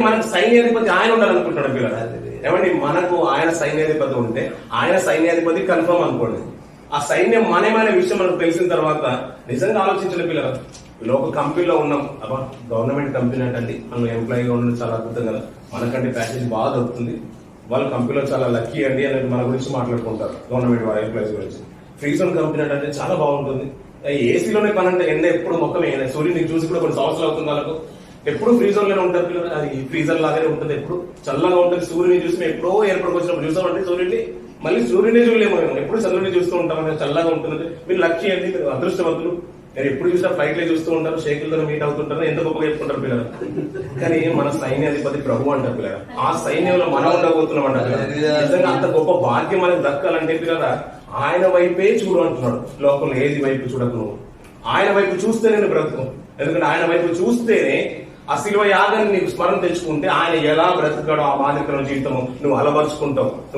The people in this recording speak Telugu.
మనకు సైన్యాధిపతి ఆయన ఉండాలనుకుంటున్నాడు పిల్లలు. ఏమండి, మనకు ఆయన సైన్యాధిపతి ఉంటే ఆయన సైన్యాధిపతి కన్ఫర్మ్ అనుకోండి. ఆ సైన్యం మనమనే విషయం మనకు తెలిసిన తర్వాత నిజంగా ఆలోచించిన పిల్లలు. ఇలా ఒక కంపెనీలో ఉన్నాం, అబ్బా గవర్నమెంట్ కంపెనీ అంటే మనం ఎంప్లాయీగా ఉండడం చాలా అద్భుతం కదా, మనకంటే ప్యాకేజ్ బాగా దొరుకుతుంది, వాళ్ళ కంపెనీలో చాలా లక్కీ అండి అనేది మన గురించి మాట్లాడుకుంటారు గవర్నమెంట్ వాళ్ళ ఎంప్లాయీస్ గురించి. ఫ్రీ జోన్ కంపెనీ అంటే చాలా బాగుంటుంది, ఏసీలోనే పని అంటే ఎండ ఎప్పుడు మొక్కమే, సూర్యుని చూసి కూడా కొన్ని సంవత్సరాలు అవుతుంది వాళ్ళకు, ఎప్పుడు ఫ్రీజర్ లోనే ఉంటారు పిల్లలు. అది ఫ్రీజర్ లాగానే ఉంటుంది, ఎప్పుడు చల్లగా ఉంటుంది. సూర్యుని చూసి ఎప్పుడో ఏర్పడికి వచ్చినప్పుడు చూసామంటే సూర్యుడిని, మళ్ళీ సూర్యుని చూడలేము, ఎప్పుడు చల్లని చూస్తూ ఉంటాం, చల్లగా ఉంటుంది. మీరు లక్కీ అండి, మీరు అదృష్టవంతులు, మీరు ఎప్పుడు చూసినా ఫ్లైట్ లో చూస్తూ ఉంటారు, షేకులతో మీట్ అవుతుంటారు, ఎంత గొప్పగా చెప్పుకుంటారు పిల్లలు. కానీ మన సైన్యాధిపతి ప్రభు అంటారు పిల్లలు, ఆ సైన్యంలో మనం ఉండబోతున్నాం అంటారు. నిజంగా అంత గొప్ప భాగ్యం మనకు దక్కాలంటే పిల్లల ఆయన వైపే చూడు అంటున్నాడు. లోకంలో ఏది వైపు చూడకు, నువ్వు ఆయన వైపు చూస్తే నేను బ్రతుకు. ఎందుకంటే ఆయన వైపు చూస్తేనే ఆ శిలువ యాగాన్ని నీకు స్మరణ తెచ్చుకుంటే ఆయన ఎలా బ్రతుకాడో ఆ మాదిరికమైన జీవితము నువ్వు అలవరుచుకుంటావు.